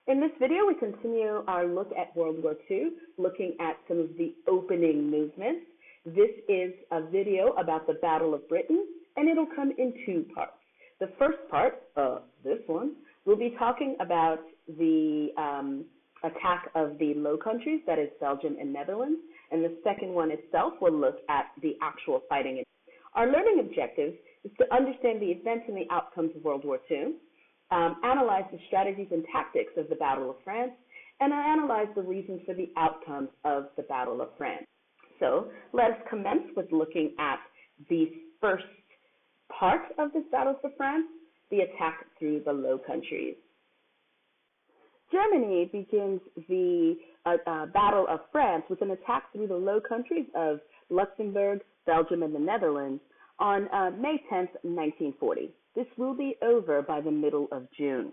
In this video, we continue our look at World War II, looking at some of the opening movements. This is a video about the Battle of Britain, and it'll come in two parts. The first part, this one, we'll be talking about the attack of the Low Countries, that is Belgium and Netherlands, and the second one itself will look at the actual fighting. Our learning objective is to understand the events and the outcomes of World War II, analyze the strategies and tactics of the Battle of France, and analyze the reasons for the outcomes of the Battle of France. So let us commence with looking at the first part of this Battle for France, the attack through the Low Countries. Germany begins the Battle of France with an attack through the Low Countries of Luxembourg, Belgium, and the Netherlands on May 10th, 1940. This will be over by the middle of June.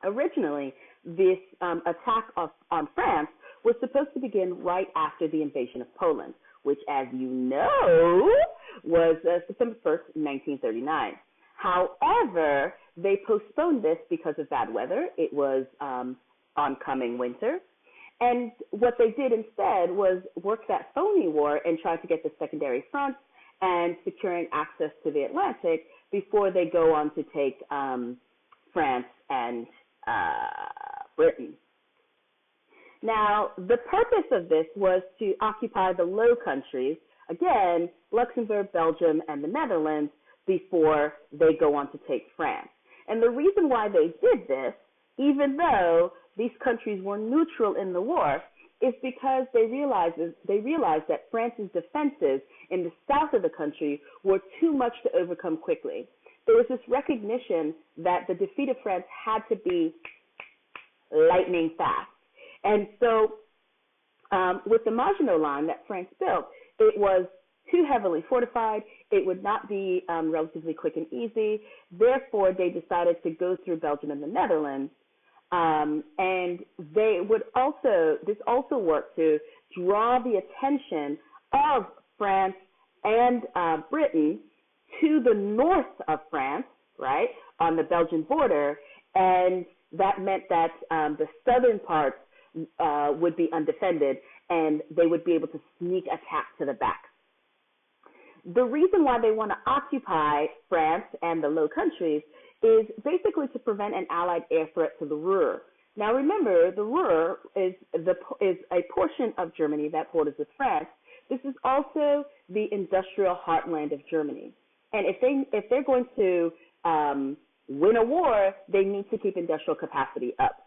Originally, this attack on France was supposed to begin right after the invasion of Poland, which, as you know, was September 1st, 1939. However, they postponed this because of bad weather. It was oncoming winter. And what they did instead was work that phony war and try to get the secondary front and securing access to the Atlantic before they go on to take France and Britain. Now, the purpose of this was to occupy the Low Countries, again, Luxembourg, Belgium, and the Netherlands, before they go on to take France. And the reason why they did this, even though these countries were neutral in the war, is because they realized that France's defenses in the south of the country were too much to overcome quickly. There was this recognition that the defeat of France had to be lightning fast. And so with the Maginot Line that France built, it was too heavily fortified. It would not be relatively quick and easy. Therefore, they decided to go through Belgium and the Netherlands. And this also worked to draw the attention of France and Britain to the north of France, right, on the Belgian border, and that meant that the southern parts would be undefended, and they would be able to sneak attack to the back. The reason why they want to occupy France and the Low Countries is basically to prevent an Allied air threat to the Ruhr. Now remember, the Ruhr is a portion of Germany that borders with France. This is also the industrial heartland of Germany. And if they're going to win a war, they need to keep industrial capacity up.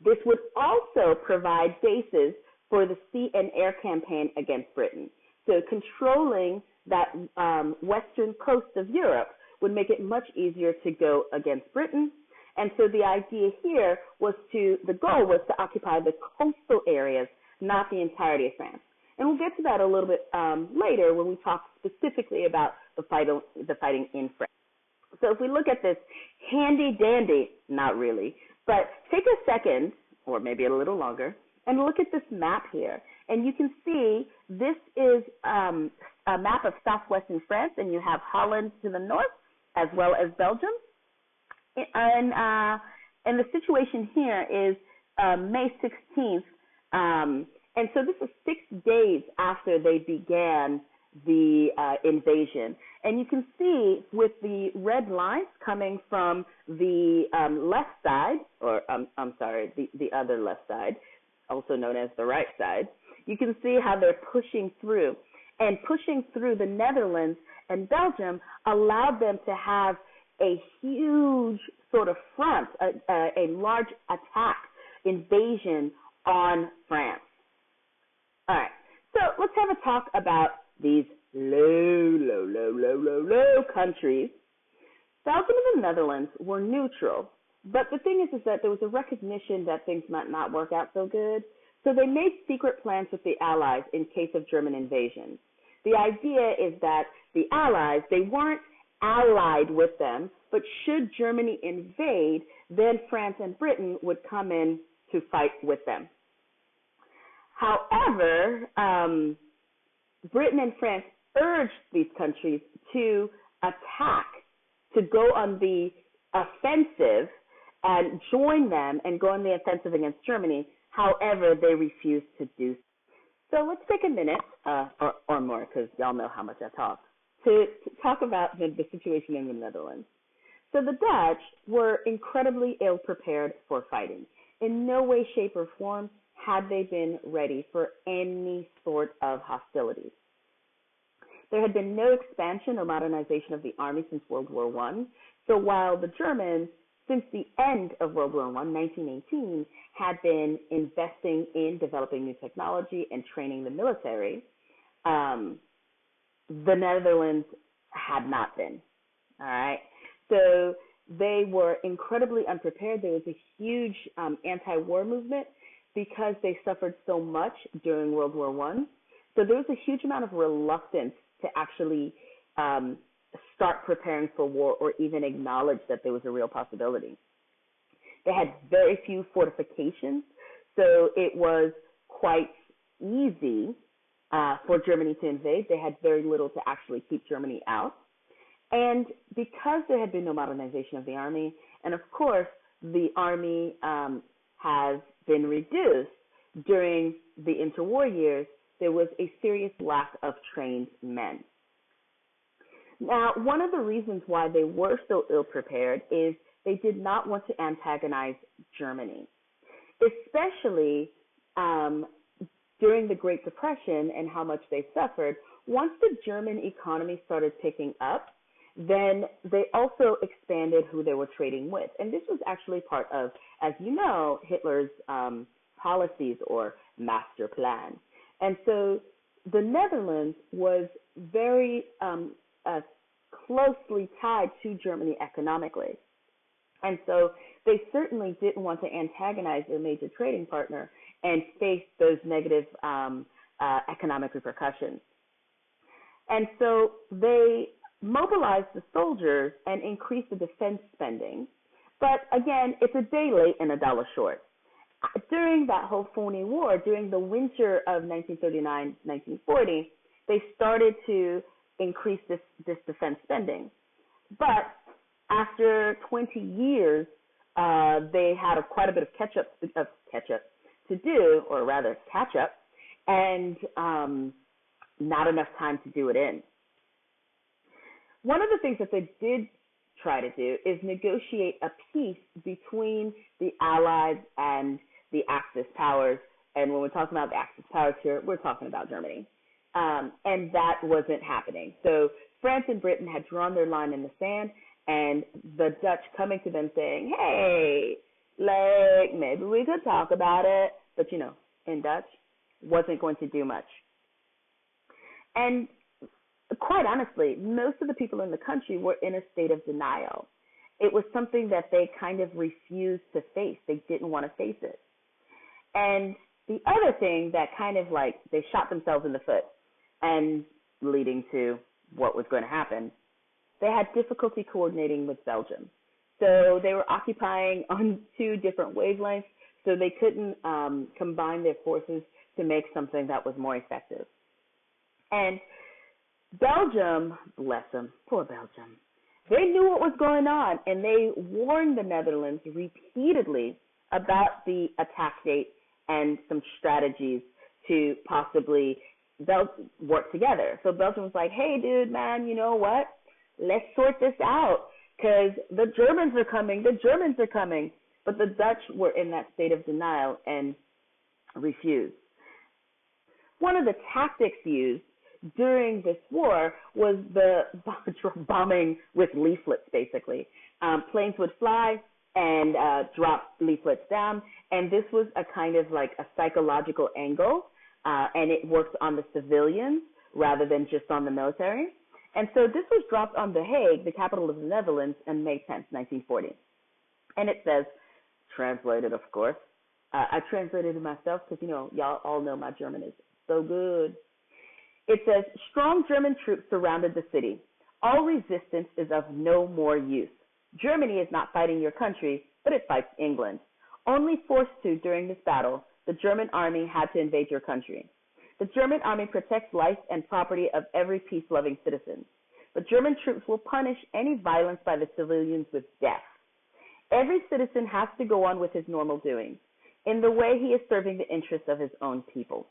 This would also provide bases for the sea and air campaign against Britain. So controlling that western coast of Europe would make it much easier to go against Britain. And so the idea here was the goal was to occupy the coastal areas, not the entirety of France. And we'll get to that a little bit later when we talk specifically about the fighting in France. So if we look at this handy-dandy, not really, but take a second, or maybe a little longer, and look at this map here. And you can see this is a map of southwestern France, and you have Holland to the north, as well as Belgium. And the situation here is May 16th, and so this is 6 days after they began the invasion. And you can see with the red lines coming from the left side, or I'm sorry, the other left side, also known as the right side, you can see how they're pushing through. And pushing through the Netherlands and Belgium allowed them to have a huge sort of front, a large attack, invasion on France. All right, so let's have a talk about these low countries. Belgium and the Netherlands were neutral, but the thing is that there was a recognition that things might not work out so good, so they made secret plans with the Allies in case of German invasion. The idea is that the Allies, they weren't allied with them, but should Germany invade, then France and Britain would come in to fight with them. However, Britain and France urged these countries to attack, to go on the offensive and join them and go on the offensive against Germany. However, they refused to do so. So let's take a minute, or more, because y'all know how much I talk, to talk about the situation in the Netherlands. So the Dutch were incredibly ill-prepared for fighting. In no way, shape, or form had they been ready for any sort of hostilities. There had been no expansion or modernization of the army since World War I. So while the Germans, since the end of World War I, 1918, had been investing in developing new technology and training the military, the Netherlands had not been. All right? So they were incredibly unprepared. There was a huge anti-war movement because they suffered so much during World War I. So there was a huge amount of reluctance to actually start preparing for war or even acknowledge that there was a real possibility. They had very few fortifications, so it was quite easy for Germany to invade. They had very little to actually keep Germany out. And because there had been no modernization of the army, and of course the army has been reduced during the interwar years, there was a serious lack of trained men. Now, one of the reasons why they were so ill-prepared is they did not want to antagonize Germany, especially during the Great Depression and how much they suffered. Once the German economy started picking up, then they also expanded who they were trading with. And this was actually part of, as you know, Hitler's policies or master plan. And so the Netherlands was very closely tied to Germany economically. And so they certainly didn't want to antagonize their major trading partner and face those negative economic repercussions. And so they mobilized the soldiers and increased the defense spending. But again, it's a day late and a dollar short. During that whole phony war, during the winter of 1939-1940, they started to increase this defense spending. But after 20 years, they had quite a bit of catch up to do, or rather catch up, and not enough time to do it in. One of the things that they did try to do is negotiate a peace between the Allies and the Axis powers. And when we're talking about the Axis powers here, we're talking about Germany. And that wasn't happening. So France and Britain had drawn their line in the sand, and the Dutch coming to them saying, hey, like, maybe we could talk about it. But, you know, in Dutch, wasn't going to do much. And quite honestly, most of the people in the country were in a state of denial. It was something that they kind of refused to face. They didn't want to face it. And the other thing that kind of like they shot themselves in the foot and leading to what was going to happen, they had difficulty coordinating with Belgium. So they were occupying on two different wavelengths, so they couldn't combine their forces to make something that was more effective. And Belgium, bless them, poor Belgium, they knew what was going on, and they warned the Netherlands repeatedly about the attack date and some strategies to possibly work together. So Belgium was like, hey, dude, man, you know what? Let's sort this out because the Germans are coming. The Germans are coming. But the Dutch were in that state of denial and refused. One of the tactics used during this war was the bombing with leaflets, basically. Planes would fly and drop leaflets down, and this was a kind of like a psychological angle, and it worked on the civilians rather than just on the military. And so this was dropped on The Hague, the capital of the Netherlands, on May 10th, 1940. And it says, translated, of course. I translated it myself because, you know, y'all all know my German is so good. It says, strong German troops surrounded the city. All resistance is of no more use. Germany is not fighting your country, but it fights England. Only forced to during this battle, the German army had to invade your country. The German army protects life and property of every peace-loving citizen. The German troops will punish any violence by the civilians with death. every citizen has to go on with his normal doings in the way he is serving the interests of his own people.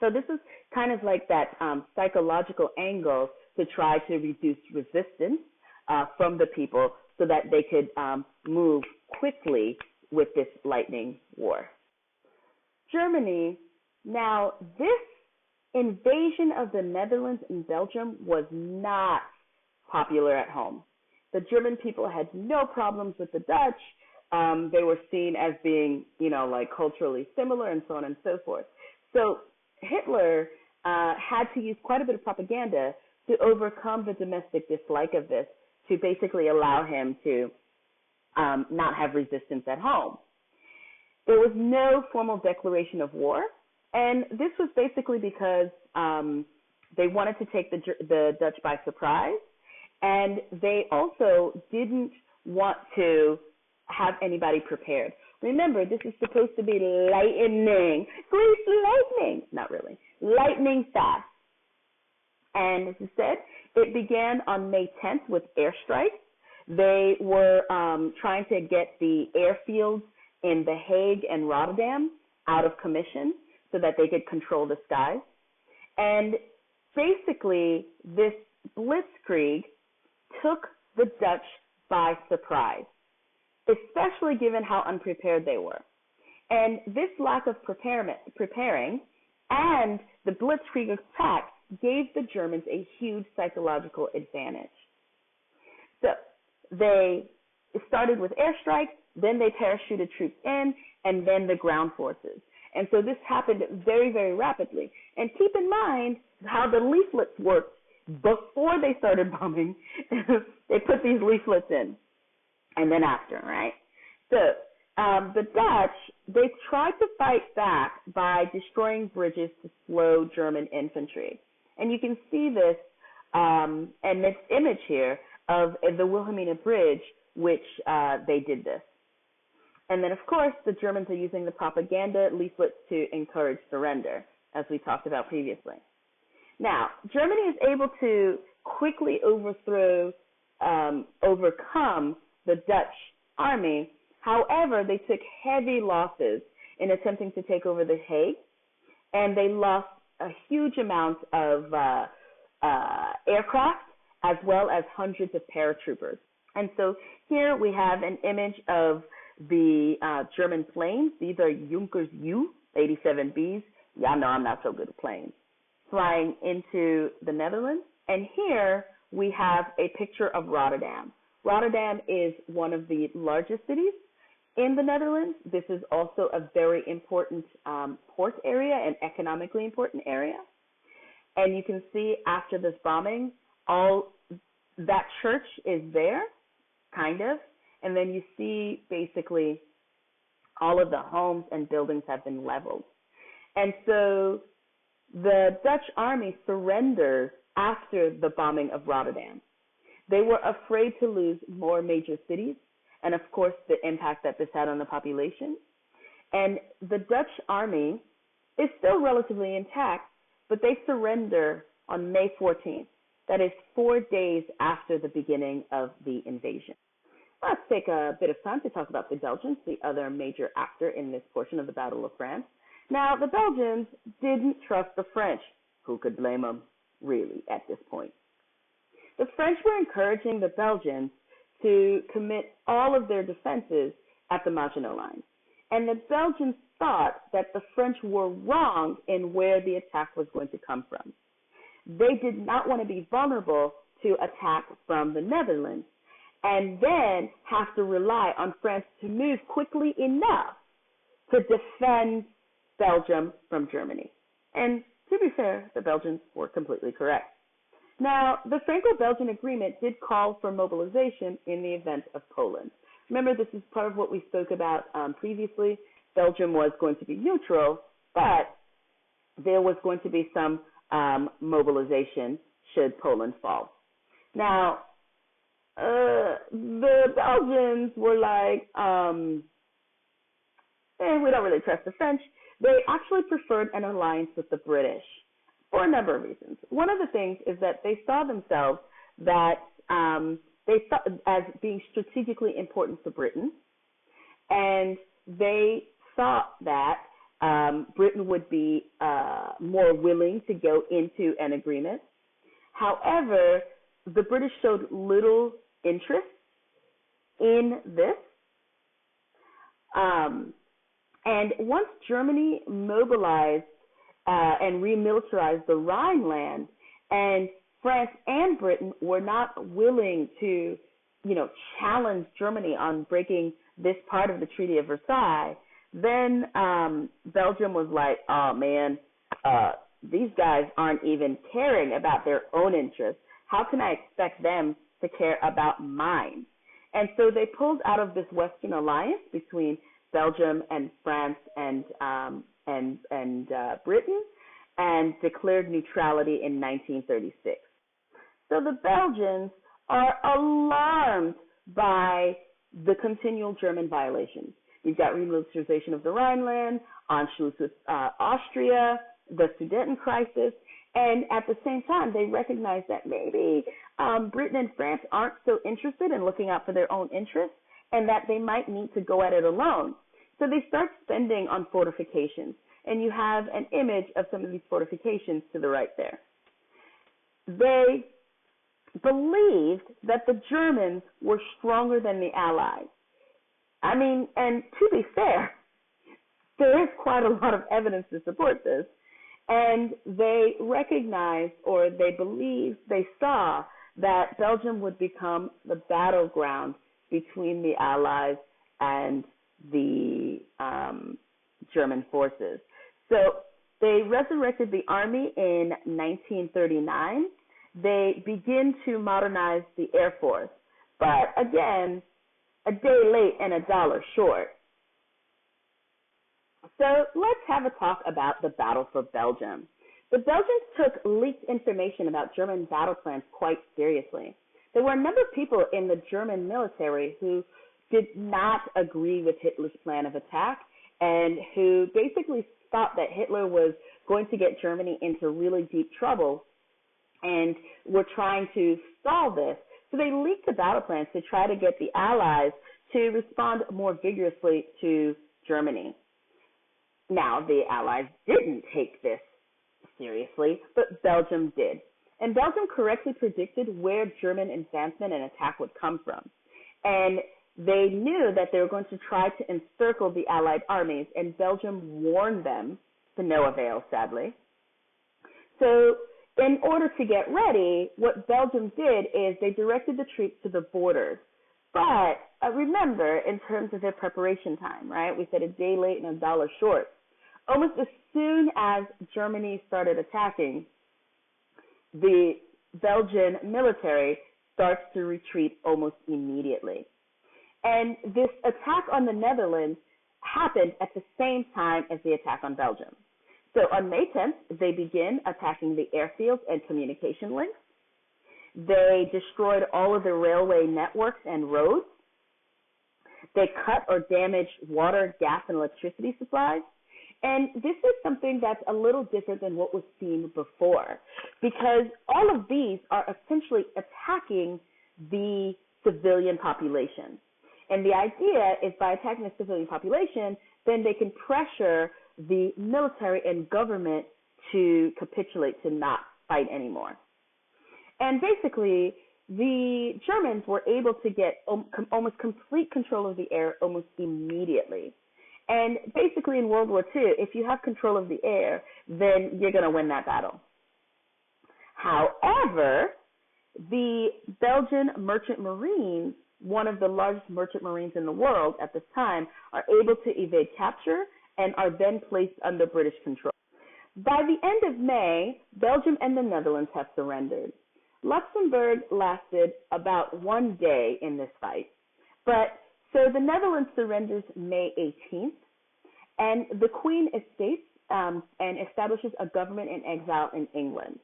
So this is kind of like that psychological angle to try to reduce resistance from the people so that they could move quickly with this lightning war. Germany, now this invasion of the Netherlands and Belgium was not popular at home. The German people had no problems with the Dutch. They were seen as being, like culturally similar and so on and so forth. So Hitler had to use quite a bit of propaganda to overcome the domestic dislike of this, to basically allow him to not have resistance at home. There was no formal declaration of war, and this was basically because they wanted to take the Dutch by surprise, and they also didn't want to have anybody prepared. Remember, this is supposed to be lightning, grease lightning, not really, lightning fast. And as I said, it began on May 10th with airstrikes. They were trying to get the airfields in The Hague and Rotterdam out of commission so that they could control the skies. And basically, this blitzkrieg took the Dutch by surprise, especially given how unprepared they were. And this lack of preparing and the blitzkrieg attack gave the Germans a huge psychological advantage. So they started with airstrikes, then they parachuted troops in, and then the ground forces. And so this happened very, very rapidly. And keep in mind how the leaflets worked before they started bombing. They put these leaflets in, and then after, right? So the Dutch, they tried to fight back by destroying bridges to slow German infantry. And you can see this and this image here of the Wilhelmina Bridge, which they did this. And then, of course, the Germans are using the propaganda leaflets to encourage surrender, as we talked about previously. Now, Germany is able to quickly overcome the Dutch army. However, they took heavy losses in attempting to take over The Hague, and they lost a huge amount of aircraft as well as hundreds of paratroopers. And so here we have an image of the German planes. These are Junkers U-87Bs. Y'all know I'm not so good at planes. Flying into the Netherlands. And here we have a picture of Rotterdam. Rotterdam is one of the largest cities in the Netherlands. This is also a very important port area, an economically important area. And you can see after this bombing, all that church is there, kind of. And then you see basically all of the homes and buildings have been leveled. And so the Dutch army surrendered after the bombing of Rotterdam. They were afraid to lose more major cities, and of course the impact that this had on the population. And the Dutch army is still relatively intact, but they surrender on May 14th. That is 4 days after the beginning of the invasion. Let's take a bit of time to talk about the Belgians, the other major actor in this portion of the Battle of France. Now, the Belgians didn't trust the French. Who could blame them, really, at this point? The French were encouraging the Belgians to commit all of their defenses at the Maginot Line. And the Belgians thought that the French were wrong in where the attack was going to come from. They did not want to be vulnerable to attack from the Netherlands and then have to rely on France to move quickly enough to defend Belgium from Germany. And to be fair, the Belgians were completely correct. Now, the Franco-Belgian agreement did call for mobilization in the event of Poland. Remember, this is part of what we spoke about previously. Belgium was going to be neutral, but there was going to be some mobilization should Poland fall. Now, the Belgians were like, we don't really trust the French. They actually preferred an alliance with the British for a number of reasons. One of the things is that they saw themselves that they thought as being strategically important to Britain, and they thought that Britain would be more willing to go into an agreement. However, the British showed little interest in this. And once Germany mobilized and remilitarized the Rhineland, and France and Britain were not willing to, challenge Germany on breaking this part of the Treaty of Versailles, then Belgium was like, oh man, these guys aren't even caring about their own interests. How can I expect them to care about mine? And so they pulled out of this Western alliance between Belgium and France and Britain, and declared neutrality in 1936. So the Belgians are alarmed by the continual German violations. You've got remilitarization of the Rhineland, Anschluss with Austria, the Sudeten crisis, and at the same time, they recognize that maybe Britain and France aren't so interested in looking out for their own interests, and that they might need to go at it alone. So they start spending on fortifications, and you have an image of some of these fortifications to the right there. They believed that the Germans were stronger than the Allies. I mean, and to be fair, there is quite a lot of evidence to support this. And they recognized, or they believed, they saw that Belgium would become the battleground between the Allies and the German forces. So they resurrected the army in 1939. They begin to modernize the Air Force. But again, a day late and a dollar short. So let's have a talk about the battle for Belgium. The Belgians took leaked information about German battle plans quite seriously. There were a number of people in the German military who did not agree with Hitler's plan of attack and who basically thought that Hitler was going to get Germany into really deep trouble and were trying to stall this. So they leaked the battle plans to try to get the Allies to respond more vigorously to Germany. Now, the Allies didn't take this seriously, but Belgium did. And Belgium correctly predicted where German advancement and attack would come from. And they knew that they were going to try to encircle the Allied armies, and Belgium warned them, to no avail, sadly. So in order to get ready, what Belgium did is they directed the troops to the borders. But remember, in terms of their preparation time, right, we said a day late and a dollar short. Almost as soon as Germany started attacking, the Belgian military starts to retreat almost immediately. And this attack on the Netherlands happened at the same time as the attack on Belgium. So on May 10th, they begin attacking the airfields and communication links. They destroyed all of the railway networks and roads. They cut or damaged water, gas, and electricity supplies. And this is something that's a little different than what was seen before, because all of these are essentially attacking the civilian population. And the idea is by attacking the civilian population, then they can pressure the military and government to capitulate, to not fight anymore. And basically, the Germans were able to get almost complete control of the air almost immediately. And basically in World War II, if you have control of the air, then you're going to win that battle. However, the Belgian merchant marines, one of the largest merchant marines in the world at this time, are able to evade capture and are then placed under British control. By the end of May, Belgium and the Netherlands have surrendered. Luxembourg lasted about 1 day in this fight, but so the Netherlands surrenders May 18th, and the Queen escapes and establishes a government in exile in England.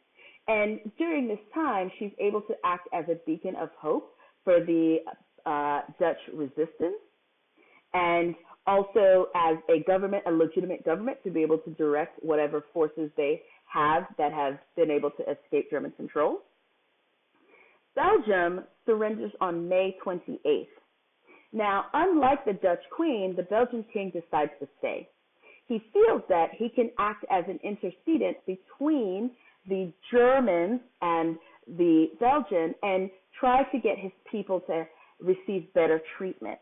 And during this time, she's able to act as a beacon of hope for the Dutch resistance, and also as a government, a legitimate government, to be able to direct whatever forces they have that have been able to escape German control. Belgium surrenders on May 28th. Now, unlike the Dutch queen, the Belgian king decides to stay. He feels that he can act as an intercedent between the Germans and the Belgian and try to get his people to receive better treatment.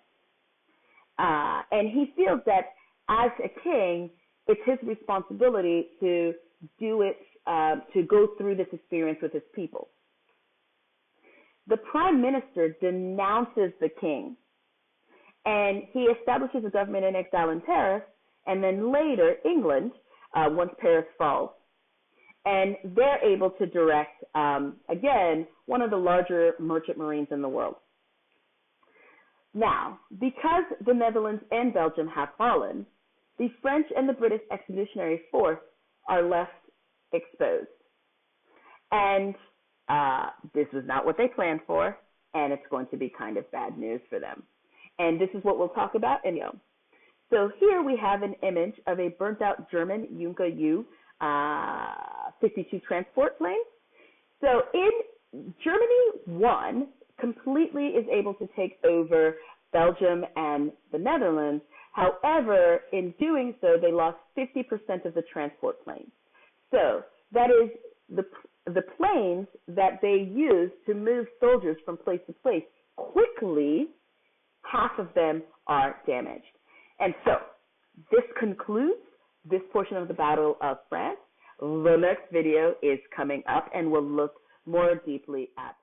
And he feels that as a king, it's his responsibility to do it, to go through this experience with his people. The prime minister denounces the king, and he establishes a government in exile in Paris, and then later England, once Paris falls. And they're able to direct, again, one of the larger merchant marines in the world. Now, because the Netherlands and Belgium have fallen, the French and the British Expeditionary Force are left exposed. And this was not what they planned for, and it's going to be kind of bad news for them. And this is what we'll talk about in Yo. So here we have an image of a burnt-out German Junker U-52 transport plane. So in Germany won, completely is able to take over Belgium and the Netherlands. However, in doing so, they lost 50% of the transport planes. So that is the planes that they use to move soldiers from place to place. Quickly, half of them are damaged. And so this concludes this portion of the Battle of France. The next video is coming up, and we'll look more deeply at